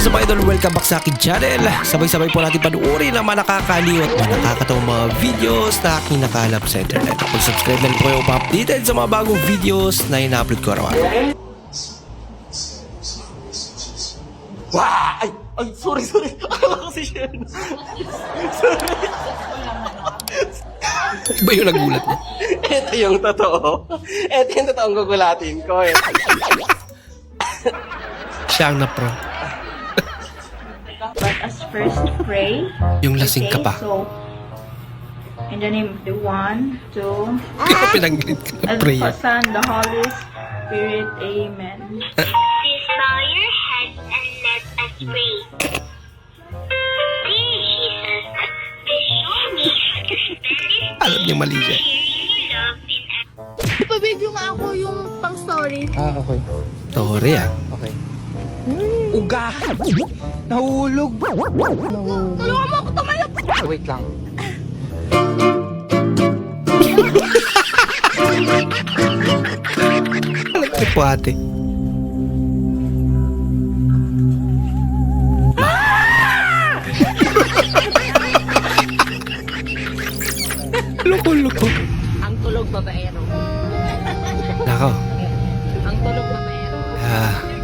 is up idol, welcome back sa akin channel. Sabay-sabay po natin panuorin ang mga nakakaliw at mga nakakatawang mga videos na aking nakalap sa internet. Kung subscribe na rin po kayo pa-updated sa mga bagong videos na ina-upload ko araw. Wah! Ay, sorry. Akala ko si Shen. Iba yung nagulat niya. Ito yung totoo. Ito yung totoong gugulatin ko eh. Siya ang na-prank. Let us first pray. Yung lasing ka pa. So, in the name of the One, Two, Kaya pinanggalit ka na and the prayer. Son, the Holy Spirit. Amen. Please bow your heads and let us pray. Dear Jesus, please show me how to spell Alam niya mali siya. your love in Ipabidyo nga ako yung pang story. Okay. Sorry ah. Okay. Uga! Nahulog! Tulungan mo ako tumayo. Wait lang. Alam niya po ate. Loko-loko. Ang tulog babaero. Nako. Ang tulog babaero.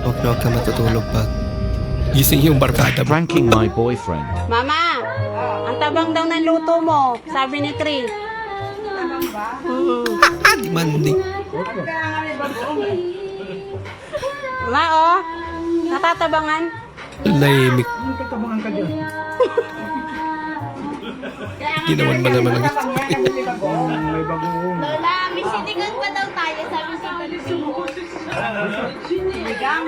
Huwag ka matutulog pag gising yung barkada mo. Pranking my boyfriend. Mama, ang tabang daw ng luto mo, sabi ni Chris. Demanding. Ma, oh, natatabangan. Lahimik. Ginawan ba naman ang Lola, may sinigang pa daw tayo, sabi si Chris. Sinigang?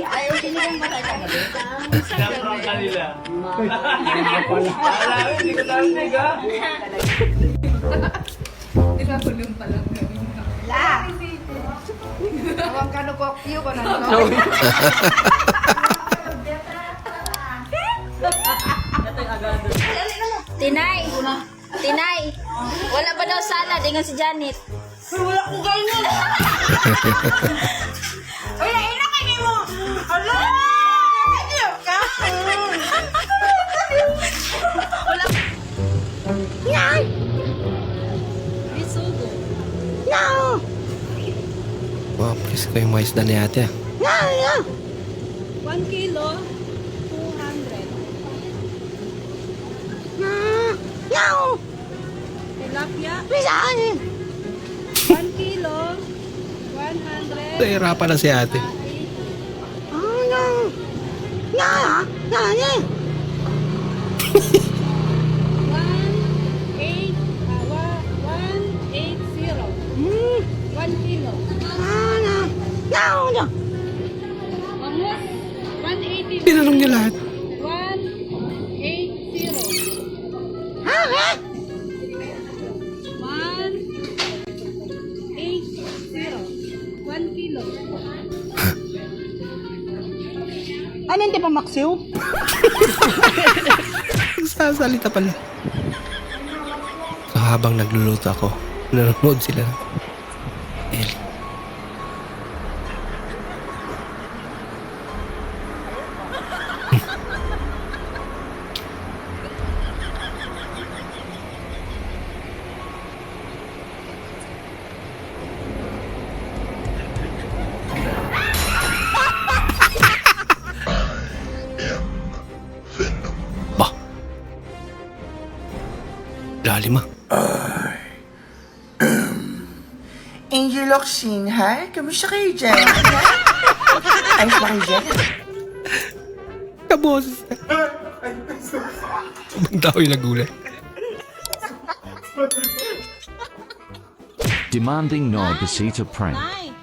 Ayaw sinigang ba tayo? Tinay! Tinay! Wala pa daw salad, ingon si Janet. Wala ko ganyan. Uy, ina kayo mo. Hala! Ayaw ka. Wala. Yan! Bisugo. No! Wow, please ko yung mais na ni ate ah. No! 1 kilo, 200. No! Tilapia, Bisan! 1 kilo, 100. Nahirapan na si ate. Oh, no! No! No! No! 1 kilo. No! No! Bangus, 180. Tinanong niya lahat. 180. Ha? Ha? 180. 1 kilo. Ano hindi pa maksiw? Nagsasalita pala. So habang nagluluto ako, nanonood sila. Ellie. Bah. Lalim ah. Angel Oxin, hi? Kamusta kayo dyan? Ayos ba kayo dyan? Kaboses na. Ibang tao yung nagulat. Demanding no besita prank. Ay!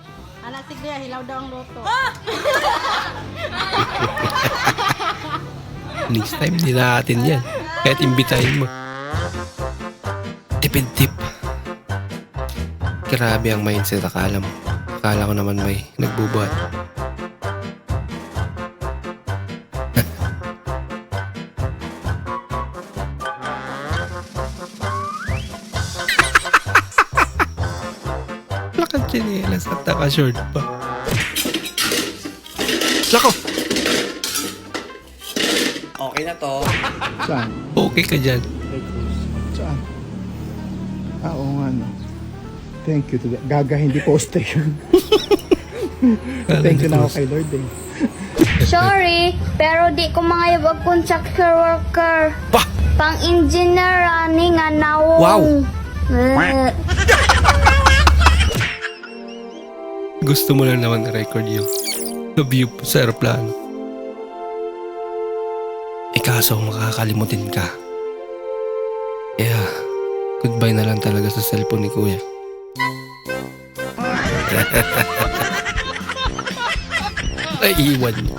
Ala, sige, hilaw daw ang luto. Next time, hindi natin yan. Kahit imbitahin mo. Tip-and-tip. Grabe ang mindset, akala mo. Akala ko naman may nagbubuhat. tsinelas at naka-short pa. Lako! Okay na to. Saan? Okay ka dyan. Saan? Oo nga, no. Thank you to the... Gaga, hindi poster yun. Thank you na ako kay Lord eh. Sorry, pero di ko mangayab ang contractor worker. Pa! Pang engineer ani nga nawong. Wow. Eh, Gusto mo lang naman na-record yung view sa aeroplano. Eh kaso makakalimutin ka. Kaya, goodbye na lang talaga sa cellphone ni Kuya. Naiiwan niyo.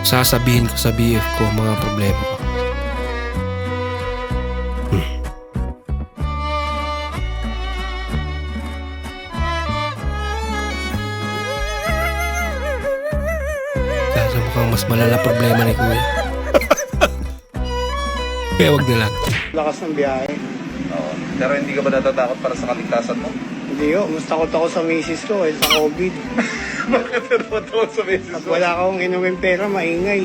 Sasabihin ko sa BF ko ang mga problema ko. Kaso mukhang mas malala problema ni Kuya. Kaya wag na lang. Lakas ng biyahe. Oo. Pero hindi ka ba natatakot para sa kaligtasan mo? Hindi yun, mas takot ako sa misis ko eh, sa COVID. Bakit natatakot sa beses Pag wala akong inumin pera, maingay.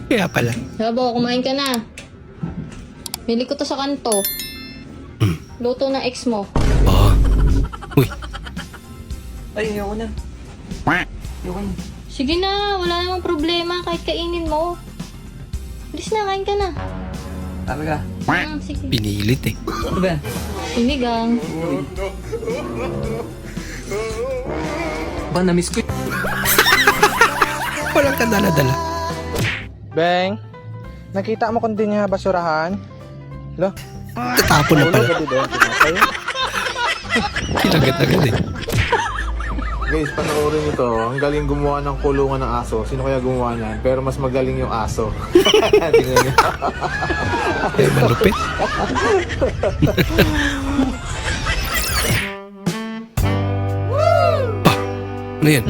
Kaya pala. Labo, kumain ka na. Bili ko to sa kanto. Luto ng ex mo. Oo. Uy, Ay, ayoko na. Ayoko na. Sige na, wala namang problema kahit kainin mo. Bilis na, kain ka na. Talaga. Sige. pinilit eh. Ano ba yan? Sinigang. Ba, na-miss ko. Walang ka dala-dala. Beng, nakita mo kung di niya basurahan? Lo, Tatapon na pala. gabi doon, pinatay. Kinagat-agad eh. Guys, panoorin nyo to. Ang galing gumawa ng kulungan ng aso. Sino kaya gumawa niyan? Pero mas magaling yung aso. Tingnan nyo. Eh, malupit. Ano yan?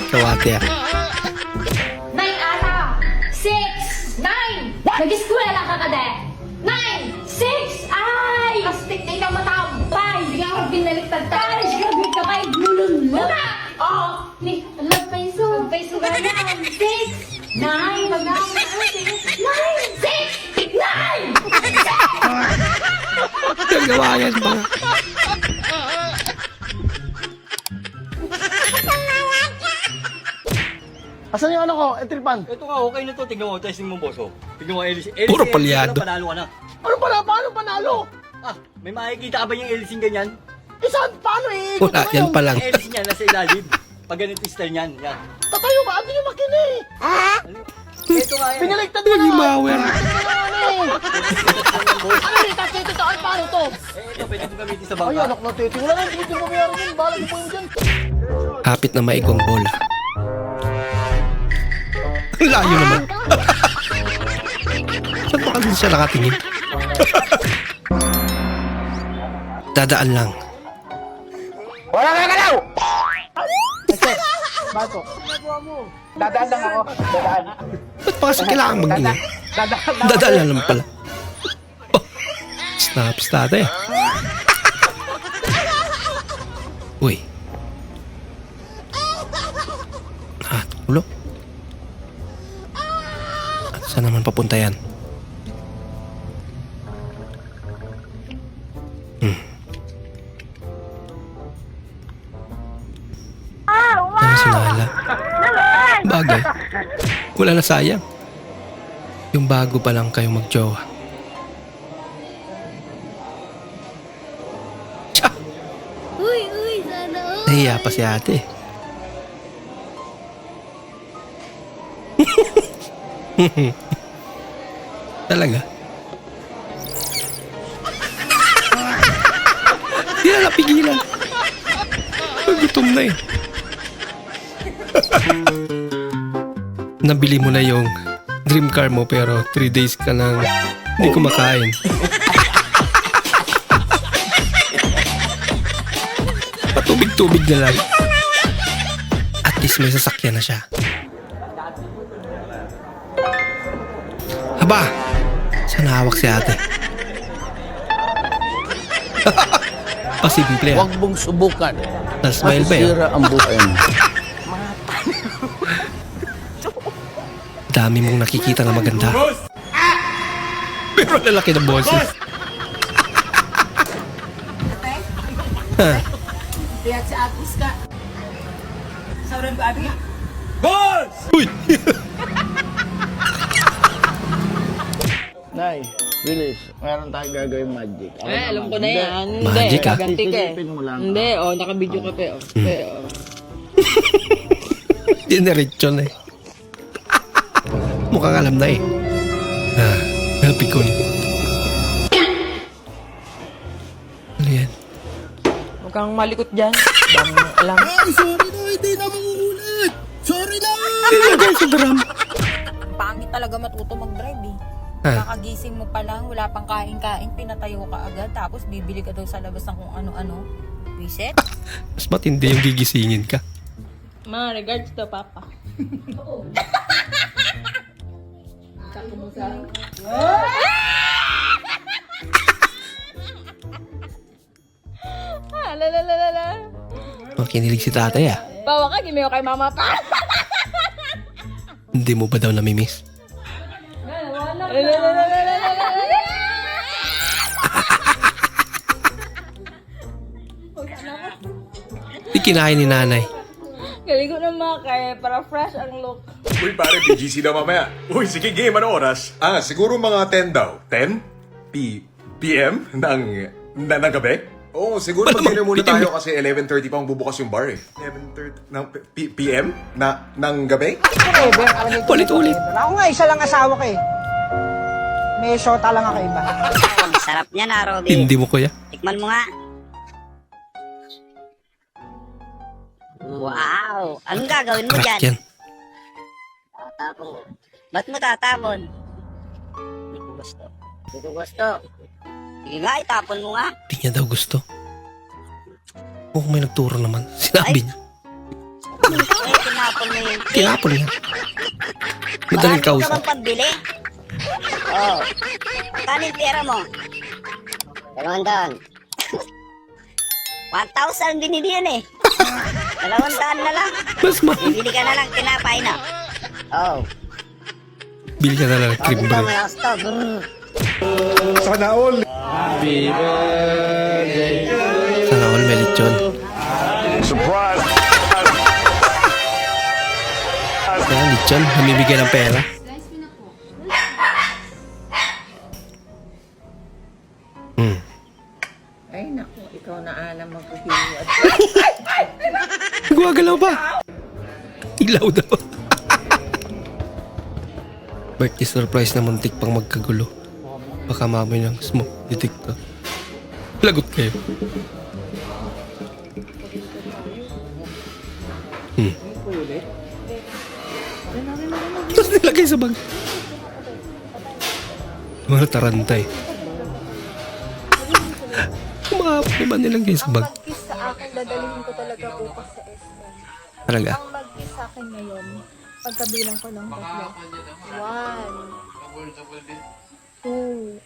Kawate ah. 9 ata. 6, 9. Nag-eskwela ka ka de. 9, 6. Ay! Kastik na ikaw matambay. Hindi nga ako binaliktad tayo. Grabe ka kay gulong muna. Oo. Ni, alam pa yung so. Alam pa yung so ganyan. 6, 9. Pag na ako 9, 6, 9. Nagawa yan ba? Asan yung ano ko, entripan? Ito nga, okay na to. Tingnan mo, testing mo, boss. Oh. Tingnan mo, LC. Puro palyado. Panalo ka na. Ano pala, paano panalo? Ah, may makikita ka ba yung LC ganyan? Saan, paano eh? Wala, yan pa lang. Yung LC niya, nasa ilalim. Pag ganito yung style niyan, yan. Tatayo ba? Ano yung makina eh? Ito nga yan. Pinaligtad mo Yung na. mower. Ano rin, tapos ito sa akin, paano to? Ito, pwede mo gamitin sa Ay, bangka. anak na titi. Wala nang titi mo mayroon yun. Balag mo yun dyan. Kapit na maikong bola. Ang layo naman. Saan pa kasi siya nakatingin? Dadaan lang. Wala ka galaw! Bato. Dadaan lang ako. Dadaan. Ba't pa kasi kailangan mag-ingay? Dadaan lang naman pala. Oh, snaps tate. Uy. Ah, ulo. At saan naman papunta yan? Ano sinala? Bagay. Wala na sayang. Yung bago pa lang kayo mag-jowa. Tsa! Uy, sana all. Nahiya pa si ate. Talaga? Hindi na napigilan. Gutom na eh. Nabili mo na yung dream car mo pero 3 days ka nang hindi kumakain. Patubig-tubig na lang. At least may sasakyan na siya. Aba, Saan hawak si ate? Pasimple ah. Huwag mong subukan. Na-smile ba yun? Masisira ang buhay mo. Dami mong nakikita na maganda. Pero lalaki ng boses. Tiyak si Atis ka. Sauran ko abi. Uy! Nay, bilis. Meron tayong gagawin magic. Alam ko na yan. Magic ah. Ganti ka eh. Sisilipin mo lang. Hindi, naka-video ka pa eh. Dinerecho na eh. Mukhang alam na eh. Napikon. Ano yan? Huwag kang malikot dyan. Dami mo alam. Sorry na, hindi na makukulit. Sorry na! Nilagay sa drum. Pangit talaga matuto mag-drive eh. Kakagising mo pa lang, wala pang kain-kain, pinatayo ka agad, tapos bibili ka daw sa labas ng kung ano-ano. Reset? Mas matindi yung gigisingin ka. Ma, regards to Papa. Makinilig si tatay ah. Bawa ka, gimiyo kay Mama pa. Hindi mo ba daw namimiss? Di kinain ni nanay. Galing ko naman kay para fresh ang look. Uy pare, PGC daw mamaya. Uy, sige game, ano oras? Siguro mga 10 daw. 10? PM? ng gabi? Oo, siguro Paano mag-dinner muna PM? tayo kasi 11:30 pa ang bubukas yung bar eh. 11:30 ng PM? ng gabi? Ulit-ulit. Ako nga, isa lang asawa ko eh. May shota lang ako iba. Sarap niya na, Robby. Hindi mo kuya. Tikman mo nga. Wow! Anong gagawin mo Crack dyan? yan. Tatapon. Ba't mo tatapon? Hindi ko gusto. Hindi ko gusto. Sige nga, itapon mo nga. Di niya daw gusto. Oh, may nagturo naman. Sinabi niya. Ay, tinapon mo yun. Tinapon niya. Madaling Bakit ka kausap. bang pagbili? Oo. Kano yung pera mo? 200. 1,000 binili yan eh. 200 na lang. Mas mahal. Bibili ka na lang tinapay na. Oo. Bili ka na lang ng cream Ito bread. mo yung stove. Sana all. Sana all may lechon. Surprise! Kaya lechon, namimigay ng pera. Ay naku, ikaw na Ana maghihiwad. Gumagalaw ba? Ilaw daw. Birthday surprise na muntik pang magkagulo. Baka mamay ng smoke detector. Lagot kayo. Tapos nilagay sa bag. Mga tarantay. Mga ba nilagay sa bag? Mag-kiss sa akin, dadalhin ko talaga bukas sa SM. Talaga? Ang mag-kiss sa akin ngayon, pagkabilang ko ng 3. 1, 2,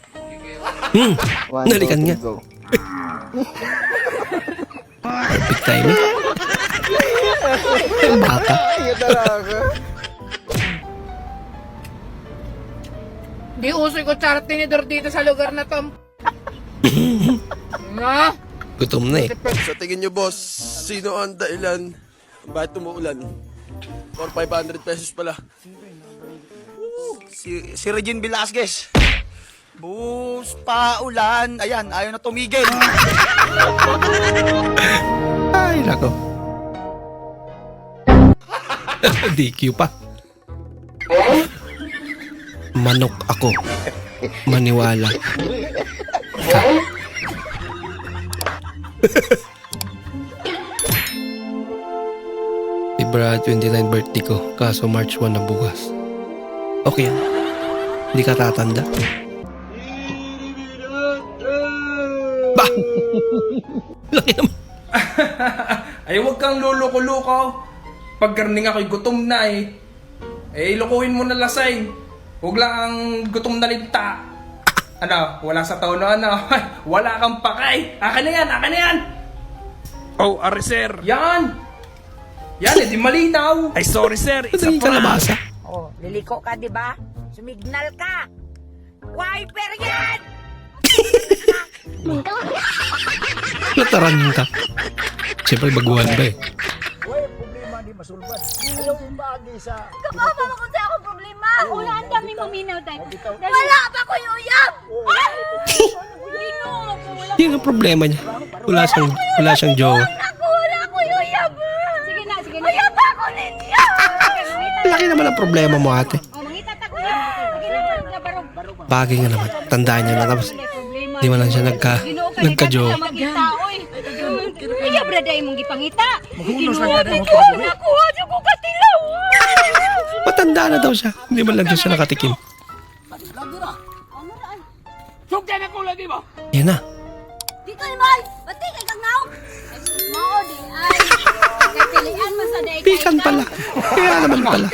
Nalikan nga. Perfect timing. Bata. Di uso ko tsara tinidor dito sa lugar na to. Nga? Gutom na eh. Sa tingin nyo, boss, sino ang dahilan? Bakit umuulan? For 500 pesos pala. Si Regine Velasquez. Bus pa ulan. Ayan, ayaw na tumigil. Ay, nako. DQ pa. Manok ako. Maniwala. Ka. February 29 birthday ko. Kaso March 1 na bukas. Okay yan. Hindi ka tatanda. Ba! Laki naman. Ay, huwag kang luloko-loko. Pag karning ako'y gutom na eh. Eh, lukuhin mo na lasay. Huwag lang ang gutom na linta. Ano, wala sa tono, ano? Wala kang pakay. Akin na yan, akin na yan. Oh, are sir. Yan. Yan, edi malinaw. Ay, sorry sir. Isa Pati pa. kalabasa. Oh, liliko ka, di ba? Sumignal ka. Wiper yan! Lataran ka. Siyempre baguhan ba eh. Kapapa mo kung saan akong problema. Wala, ang dami maminaw tayo. Wala pa ko uyab! Yun ang problema niya. Wala siyang jowa. Wala ko uyab! Sige na, sige na. Uyab ako ninyo! Laki naman ang problema mo, ate. O, mangita ta ko yan. Sige na, barog. Bagay nga naman. Tandaan niya na tapos. Di mo lang siya nagka-jowa. Iya brada imong gipangita. Kinuha ko, nakuha siya ko katilaw. Matanda na daw siya. Hindi man lang daw siya nakatikim. Sugdan ako lagi mo. Yan na. Di ka naman, pati kay kang naong. Mao di ay. Kapilian mo sa day kay Pikan pala. Kaya naman pala.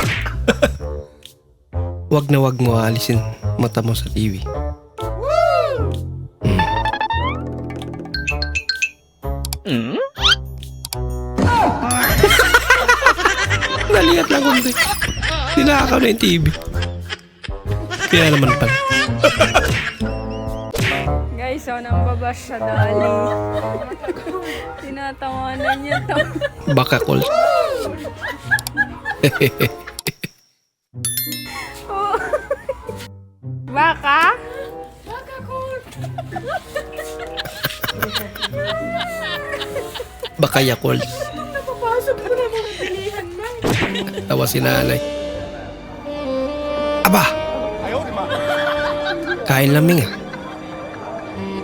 Wag na wag mo alisin mata mo sa TV. Nalihat lang kundi. Ninakaw na yung TV. Kaya naman pala. Guys, so nang baba siya dali. Tinatawanan niya to. Baka call. Baka? Baka Yakult. Napapasok ko na mga pilihan na. Tawa si nanay. Aba! Kain laming ah.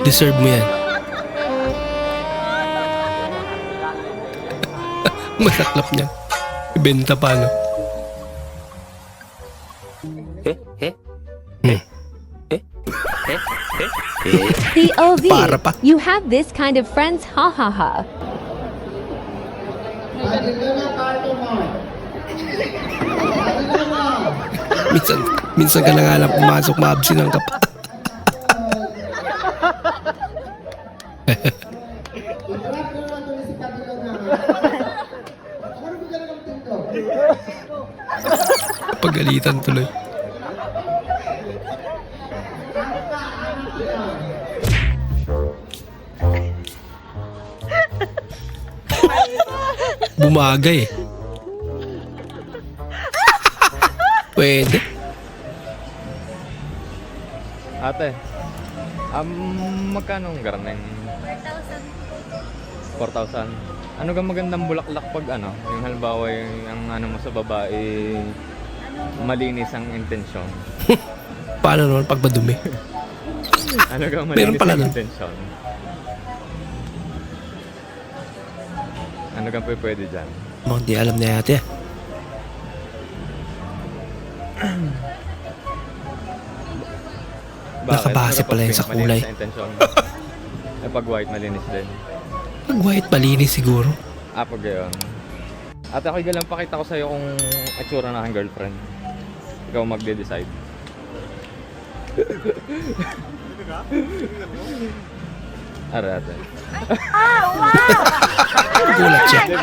Deserve mo yan. Masaklap niya. Ibenta pa, no? POV. Para pa. You have this kind of friends, ha ha ha. Minsan ka na nga lang pumasok, maabsinan ka pa. Pagalitan tuloy. Bumagay eh. Pwede. Ate, magkano ang garneng? 4,000. Ano ka magandang bulaklak pag ano? Yung halimbawa yung ano mo sa babae, malinis ang intensyon. Paano naman pag madumi? Ano ka Meron malinis pala ang nun. intensyon? Ano ka pwede dyan? Mga di alam na yate. Nakabase Ano pala pag yun sa pink, kulay. malinis ang intensyon? Eh pag white, malinis din. Pag white, malinis siguro. Pag gayon. Ate, ako lang pakita ko sa'yo kung itsura na aking girlfriend. Ikaw magde-decide. Ara, ate. Gulat siya. Hindi,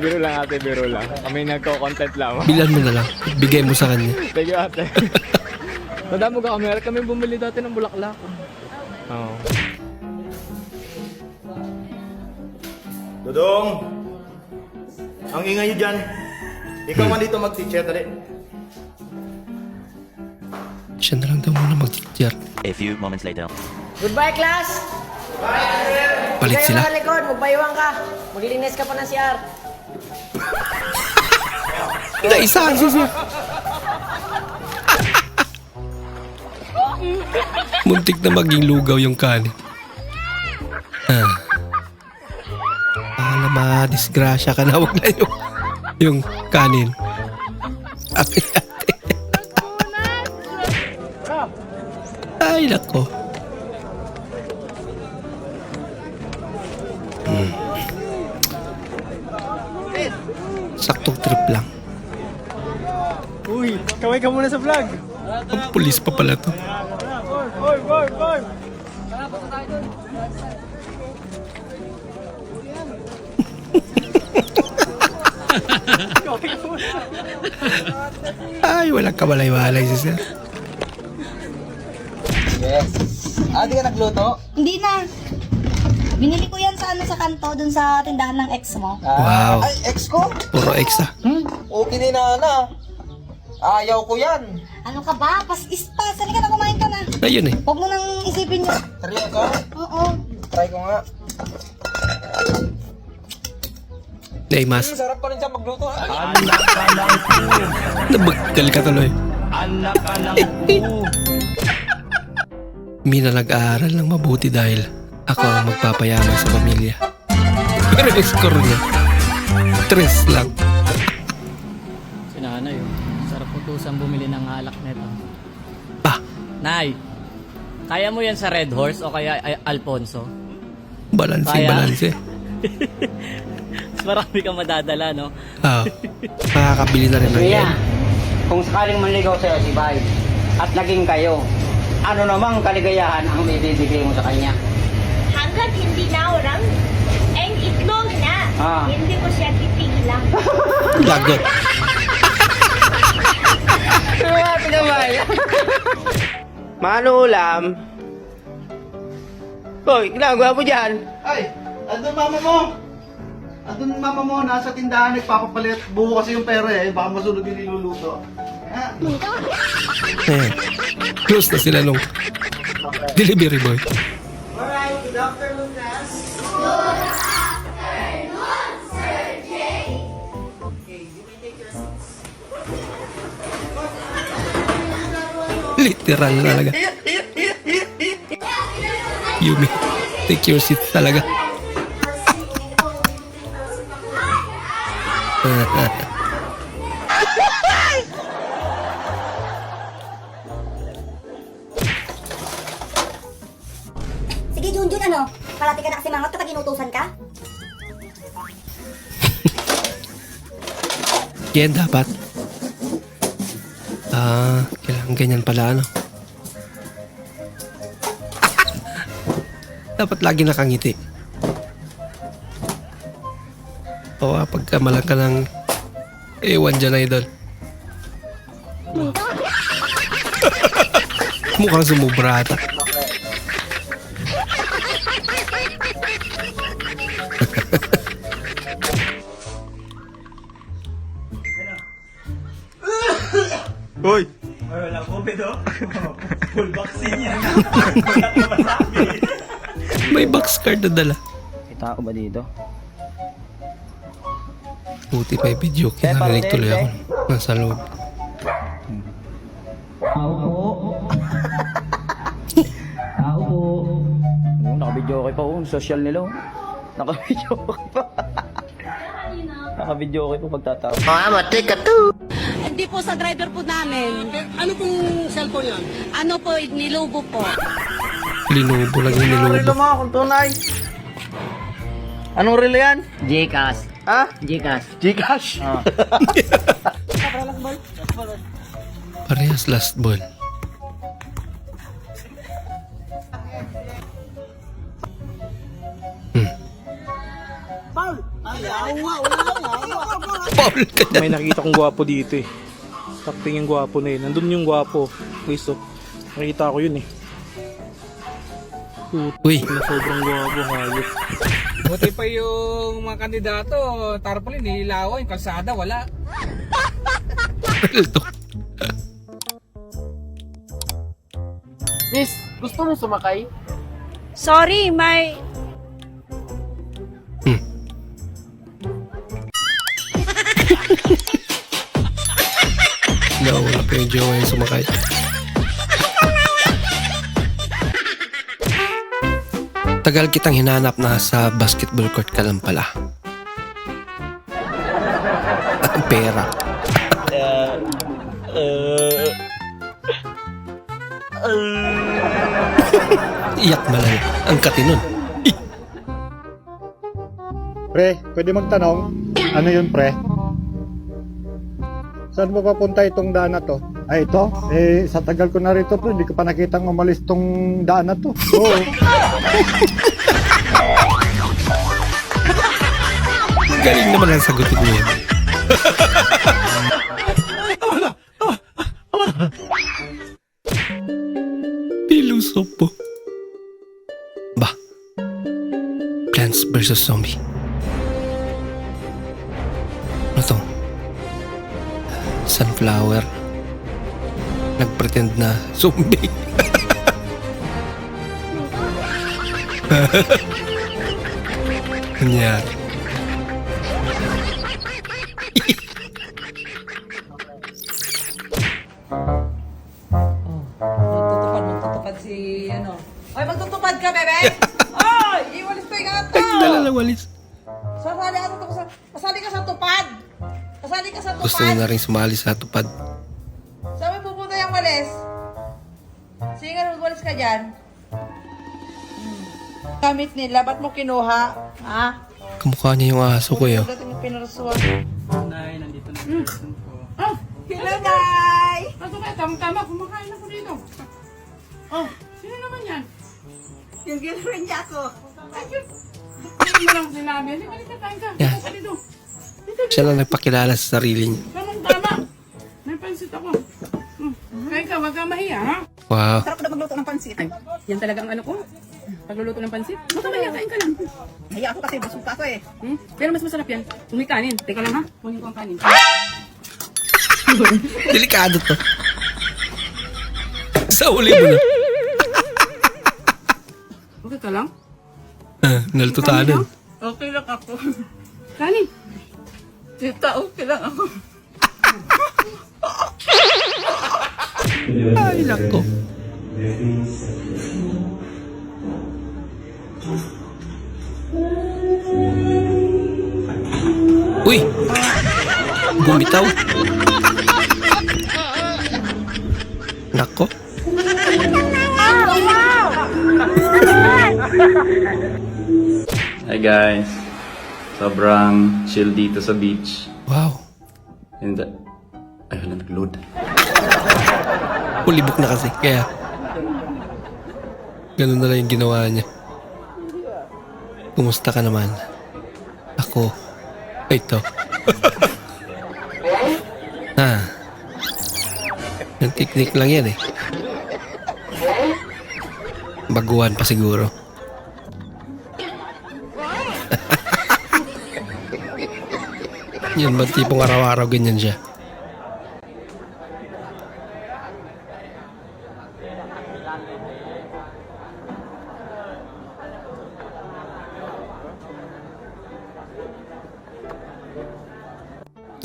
biro lang ate, biro lang. Kami nagko-content lang. Bilan mo na lang. Bigay mo sa kanya. Thank you, ate. Tanda mo ka, kami bumili dati ng bulaklak. Oo. Dodong! Ang ingay nyo dyan. Ikaw man dito mag-teacher, tali. Siya na lang daw muna mag-teacher. A few moments later. Goodbye, class! Palit sila. Sa likod, magbayuan ka. Maglinis ka pa ng CR. Naisahan siya. Muntik na maging lugaw yung kanin. Alam disgrasya ka na. Huwag na yung kanin. Ate. Ay, nako. Saktong trip lang. Uy, kaway ka muna sa vlog. Ang pulis pa pala to. Oy, Ay, walang kamalay-malay si sir. Yes. Di ka nagluto? Hindi na. Binili ko yan sa kanto, dun sa tindahan ng ex mo. Wow. Ay, ex ko? Puro ex ah. Okay ni Nana. Ayaw ko yan. Ano ka ba? Pas-ispas. Halika na, kumain ka na. Ayun eh. Huwag mo nang isipin yun. Seryoso ka? Oo. Try ko nga. Daymas. Sarap pa rin siya magluto. Nabagkal ka tuloy. Mina nag-aaral ng mabuti dahil ako ang magpapayaman sa pamilya. Pero yung score niya, 3 lang. Si nanay, sarap utusan bumili ng alak nito. Nay, kaya mo yan sa Red Horse o kaya Alfonso? Balanse. Mas marami kang madadala, no? Makakabili na rin ng Kuya, yan. kung sakaling manligaw sa'yo si Bay at naging kayo, ano namang kaligayahan ang ibibigay mo sa kanya? Hanggat hindi na orang ang itlog na, hindi ko siya tipigilan. Lagot. Mano ulam? Hoy, ginagawa mo dyan? Ay, andun mama mo. Andun mama mo, nasa tindahan, nagpapapalit. Buo kasi yung pera eh, baka masunod yung niluluto. Ayan. Close na sila nung delivery boy. Alright, good afternoon, class. Literal talaga. Yumi, take your seat talaga. Sige, Junjun, ano? Parati ka na kasi mangot kapag inutusan ka? Yan dapat. Kailangan ganyan pala, ano? Dapat lagi nakangiti. O, pagkamalang ka ng ewan dyan, idol. Mukhang sumubra ata. Hoy! Ay, wala ko, Pedro. Full vaccine yan. May box card na dala. Kita ko ba dito? Buti may video. Kinarinig tuloy ako. Nasa loob. Tao po. Tao po. Naka-video okay pa po. Social nila. Naka-video okay pa. Naka-video okay po pagtatawa. Matik ka to. Hindi po sa driver po namin. Ano pong cellphone yan? Ano po, nilubo po. Linubo lang yung Ano relo nilubo. mo kung tunay? Anong relo yan? Gcash. Ha? Gcash. Gcash? Parehas last ball. Paul! Ay, awa! Paul ka na. May nakita kong gwapo dito eh. Sakting yung gwapo na eh. Nandun yung gwapo. Please oh. Nakita ko yun eh. Uy. Na sobrang gwapo, hayop. Buti pa yung mga kandidato, tarpaulin, nilawan, yung kalsada, wala. Miss, gusto mo sumakay? Sorry, may... Nawala pa yung jowa yung sumakay. Tagal kitang hinanap, na sa basketball court ka lang pala. Ang pera. Iyak malala. Ang katinon. Pre, pwede magtanong? Ano yun, pre? Saan mo papunta itong daan na to? Ay, ito? Eh, sa tagal ko na rito, pre, hindi ko pa nakitang umalis tong daan na to. Oo. Galing naman ang sagutin mo yan. Stop po. Bah. Plants vs. Zombie. Ano to? Sunflower. Nagpretend na zombie. Nangyari. Magtutupad si ano. Ay, magtutupad ka, bebe! Ay, iwalis ko yung ato! Dala lang walis. Kasali ka sa tupad! Kasali ka sa tupad! Gusto niya na rin sumali sa tupad. Saan mo pupunta yung walis? Sige nga, magwalis ka dyan. Gamit nila, ba't mo kinuha? Ha? Kamukha niya yung aso ko yun. Dating yung pinarasuan. Nay, nandito na yung ko. Oh, hello, Nay! Pasok kayo, tama-tama, kumakain ako dito. Oh, sino naman yan? Yung girlfriend niya ako. Hindi mo lang sinabi. Hindi ka dito, kain ka. Yeah. Dito, dito. Siya lang nagpakilala sa sarili niya. Tamang-tama. May pansit ako. Kain ka, wag kang mahiya, ha? Wow. Sarap ko na magluto ng pansit. Yan talaga ang ano ko. Pagluluto ng pansit. Huwag kang mahiya, kain ka lang. Mahiya ako kasi basuka ko eh. Pero mas masarap yan. Kung may kanin. Teka lang ha, kunin ko ang kanin. Delikado to. Sa uli mo na. Okay ka lang? Naltutanan. Okay lang ako. Kanin. Tita, okay lang ako. Ay, lako. Uy! Bumitaw. Nako. Hi guys, sobrang chill dito sa beach. Wow. And ay wala nag-load. Ulibok na kasi, kaya ganun na lang yung ginawa niya. Kumusta ka naman? Ako. Ito. Yung technique lang yan eh. Baguhan pa siguro. Yan ba tipong araw-araw ganyan siya?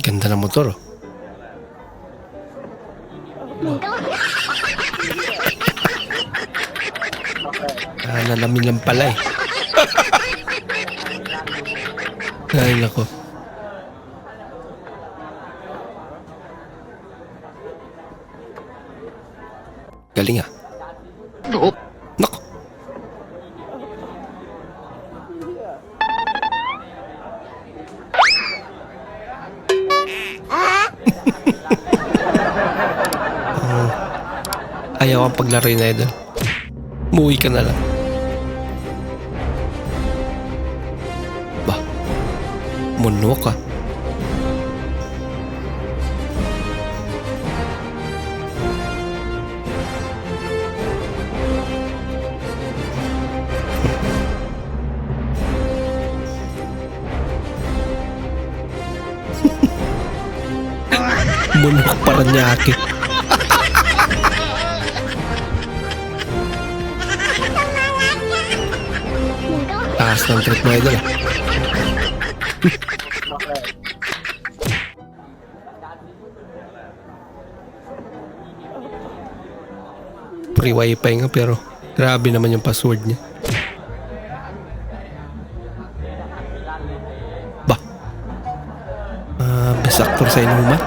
Ganda ng motor oh. Nalamin lang pala eh. Ay, nako. Galing ah. Nako. Ayaw ang paglaro na idol. Umuwi ka na lang. Bah, muno ka. Muno ka parang nyaki. Taas ng trip mo idol. Free wifi nga pero grabe naman yung password niya. Bah. Best actor sa inuman.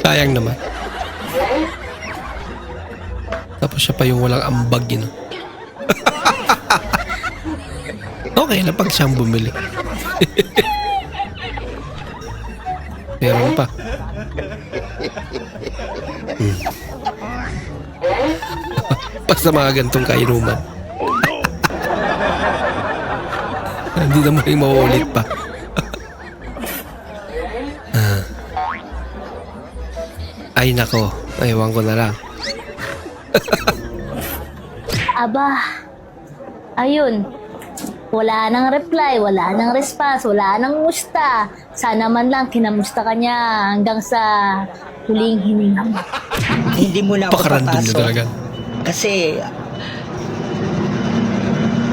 Sayang naman. Tapos siya pa yung walang ambag yun. Okay na pag siyang bumili. Meron pa. Basta mga gantong kainuman. Hindi na muling mauulit pa. Ay nako, ewan ko na lang. Aba, ayun. Wala nang reply, wala nang response, wala nang musta. Sana man lang kinamusta ka niya hanggang sa huling hininga mo. Hindi mo na ako Pakarandom na papasok. talaga. Kasi,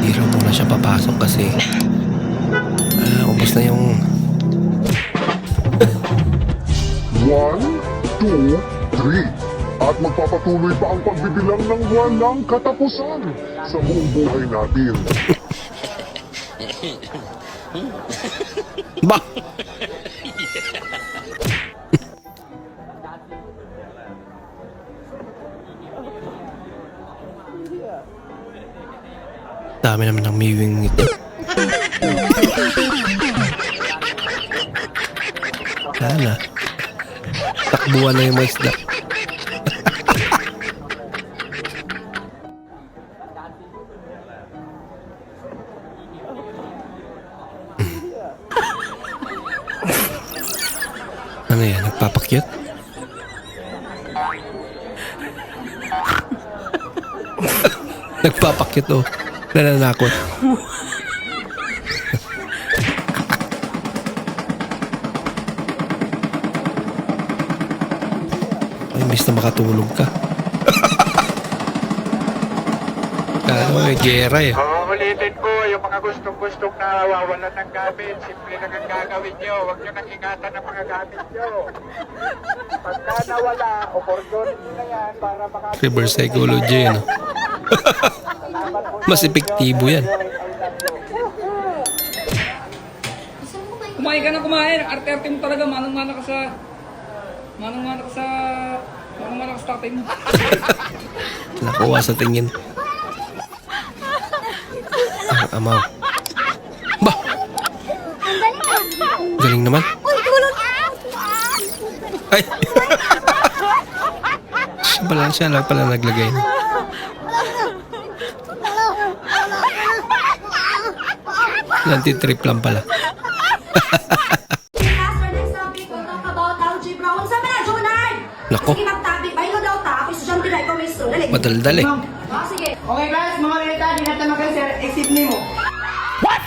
Hindi raw muna siya papasok kasi ubos na yung 1, 2, 3. At magpapatuloy pa ang pagbibilang ng walang katapusan sa buong buhay natin. Ba? Dami naman ng miwing ito. Sana. Takbuhan na yung mga isda. Ano yan? Nagpapakyut? Nagpapakyut oh. Nananakot. Imbis na makatulog ka. Ano, may gera eh. Ulitin ko, yung mga gustong-gustong nawawalan ng gamit, simple lang ang gagawin nyo. Huwag nyo nang ingatan ng mga gamit nyo. Pagka nawala, opportunity na yan para makapit. Reverse psychology yan. Mas epektibo yan. Kumain ka na kumain. Arte-arte mo talaga. Manang-mana ka sa... Manang-mana ka sa... Manang-mana ka sa tatay mo. Nakuha sa tingin. Amaw. Ba? Galing naman. Ay! siya lang pala naglagay. Nanti-trip lang pala. Nako. Madaldal eh. Sige. Okay guys, mga relata, di natin mag sir, exit nimo. What?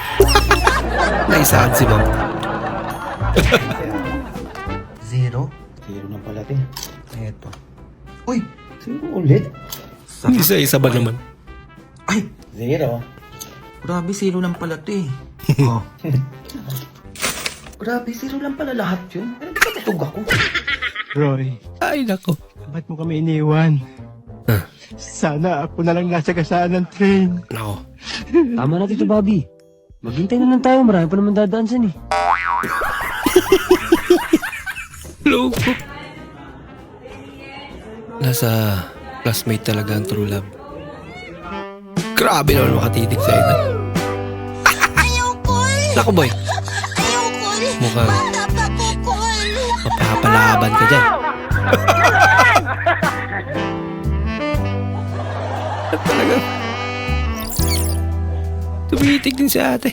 Naisahan si ma'am. Zero? Zero lang pala din. Eto. Uy! Zero ulit? Isa-isa ba naman? Ay! Zero. Grabe, zero lang pala ito eh. Oh. Grabe, zero lang pala lahat yun. Ano ba katutog ako? Roy. Ay, nako. Ba't mo kami iniwan? Sana ako na lang nasa gasaan ng train. Nako. Tama na Tito Bobby. Maghintay na lang tayo. Marami pa naman dadaan saan eh. Loko. Nasa classmate talaga ang true love. Grabe naman makatitig sa ito. Nako boy. Mukhang mapapalaban ka dyan. At talaga tumitig din si ate.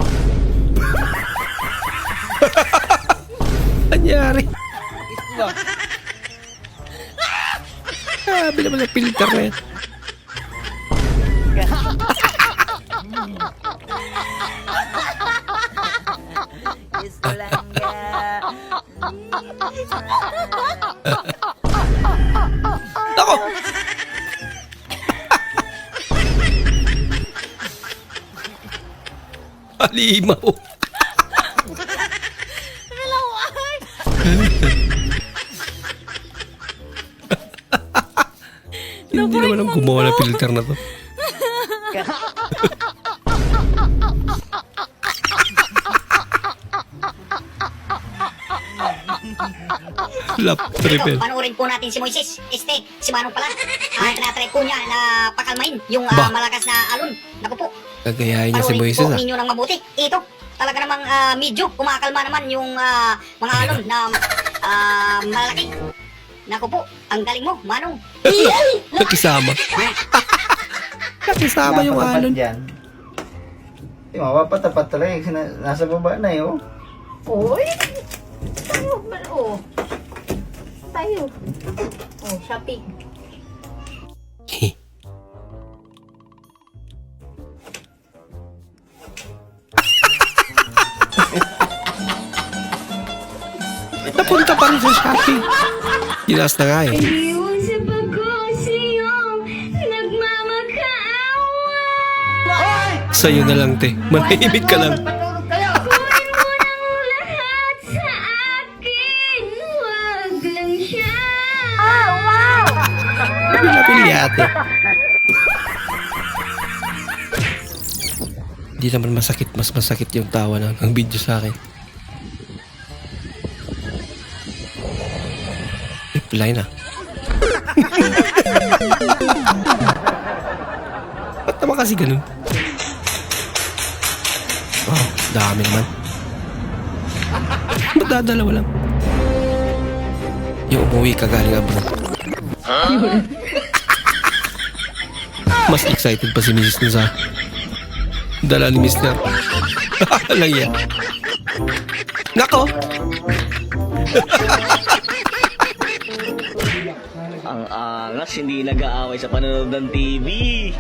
Anyari? Grabe naman ang filter na yan. Ako! Alimaw! Hindi naman ang gumawa ng filter na to. Lap triple. Panoorin po natin si Moises. Si Manong pala. Tinatry po niya na pakalmahin yung malakas na alon. Naku po. Gagayahin niya si Panoorin Moises po ninyo ng mabuti. Ito, talaga namang medyo kumakalma naman yung mga alon na malaki. Naku po, ang galing mo, Manong. Nakisama. Nakisama yung alon. Di mapapatapat talaga. Nasa baba na eh, oh. Uy! Tayo ba? Oh. Tayo. Oh, shopping. Napunta pa rin sa shopping. Ginas na nga eh. Iusap ako sa'yong nagmamakaawa. Sa'yo na lang, te. Manahimik ka lang. Kunin mo ng lahat sa akin. Huwag lang siya. Oh, wow! Napili ate. Hindi naman masakit. Mas masakit yung tawa ng video sa akin. Reply na. Ba't naman kasi ganun? Wow, dami naman. Ba't dadalawa lang? Yung umuwi ka galing abroad. Mas excited pa si Mrs. dun sa dala ni Mr. Lang yan. Nako! Ang angas, hindi nag-aaway sa panonood ng TV.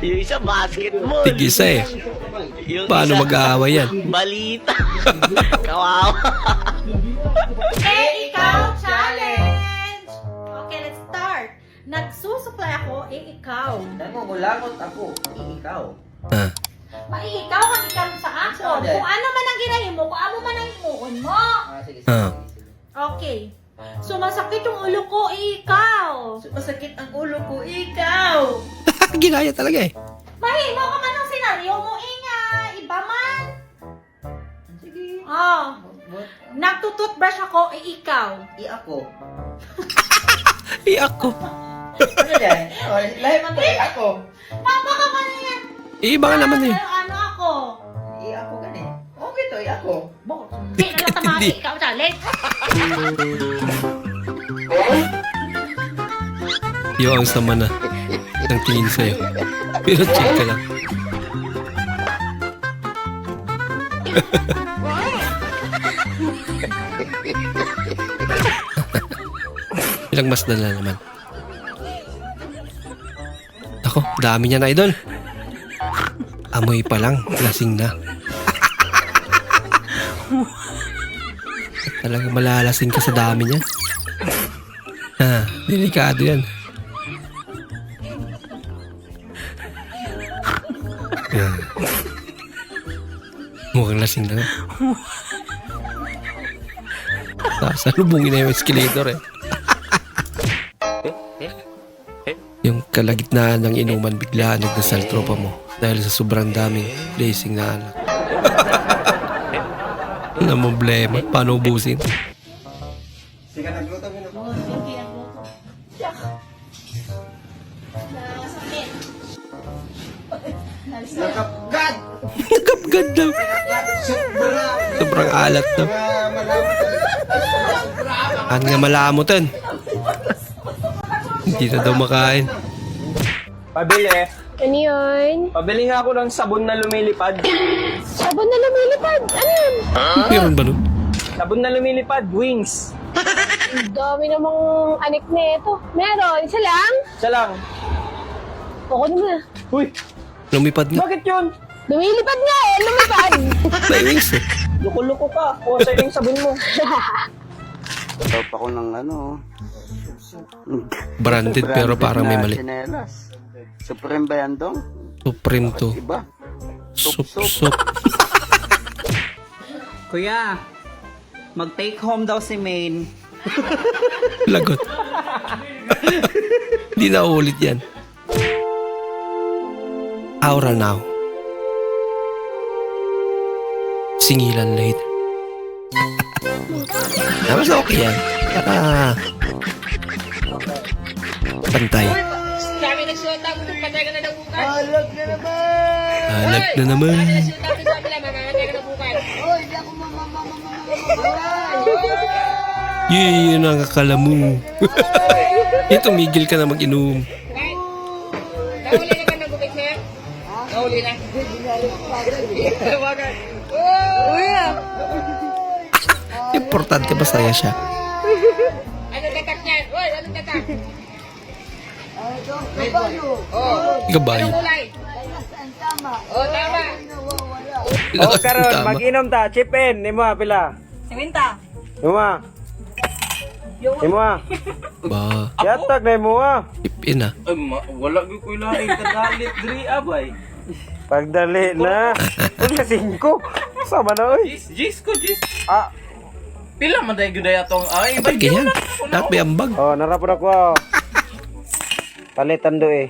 Yung isa basketball. Tig-isa eh. Paano mag-aaway yan? Balita. Kawawa. Ikaw challenge! Okay, let's start. Nagsusupply ako, ikaw. Nangungulangot ako, ikaw. Ikaw ang ikaw sa ako. Sorry. Kung ano man ang ginahimo, kung ano man ang imuon mo. Okay. Sumasakit yung ulo ko, ikaw. Sumasakit ang ulo ko, ikaw. Ginaya talaga eh. Mahimo ka man ang senaryo mo, inga. Iba man. Sige. Oh. Nagtututbrush ako, ikaw. Ako. Ako. Ano yan? Lahi man tayo, ako. Papa ka man yan. Iba ka naman eh. Ano ako? Ako gani. Okay to, ako. Hindi na lang tamari, ikaw challenge. Yo, ang sama na ng tingin sa'yo. Pero check ka lang. Ilang masdan na naman. Ako, dami niya na idol. Amoy pa lang, lasing na. Talagang malalasing ka sa dami niya. Delikado yan. Mukhang lasing na nga. Salubungin na yung escalator eh. Yung kalagitnaan ng inuman, biglaan nagdasal tropa mo dahil sa sobrang daming blazing na alak. Walang problema. Paano ubusin? Sige, nagluto mo na. Nakapgad! Nakapgad daw. Sobrang alat daw. Ano nga malamutan? Hindi na daw makain. Pabili. Ano yun? Pabili nga ako ng sabon na lumilipad. Sabon na lumilipad? Ano yun? Meron ba nun? Sabon na lumilipad, wings. Ang dami namang anik na ito. Meron? Isa lang? Isa lang. Ako naman. Uy! Lumipad nga. Bakit yun? Lumilipad nga eh! Lumipad! May wings eh. Loko-loko ka. Kuha sa'yo yung sabon mo. Top ako ng ano. Branded pero parang may mali. Sinelas. Supreme ba yan dong? Supreme to. Iba. Sup. Kuya, mag-take home daw si Maine. Lagot. Hindi na ulit yan. Aura now. Singilan later. Mas okay yan. Pantay. Sabi nagsuot ako, patay ka na daw bukas. Alag na naman! Alag na naman. Sabi lang, mamamatay ka na bukas. Oy, di ako Yun ang akala mo. Tumigil ka na mag-inom. Nawala naman ng bukit na. Nahuli na. Bakit? Importante masaya siya. Ano tatak niyan? Uy, ano tatak? Gabayo. kulay? Oh, tama. Lakas karon tama. mag-inom ta, chip in, imo pila. 70. Imo. Imo. Ba, Yatag na imo. ipin ah. Wala ko ilaing kadalit diri abay. Pagdali na. Wala 5. Sama na oy. Jis ko jis. Ah, Pila man day gyud atong ay Ba't ganyan? Lahat may ambag. oh, narapod ako. Palitan do eh.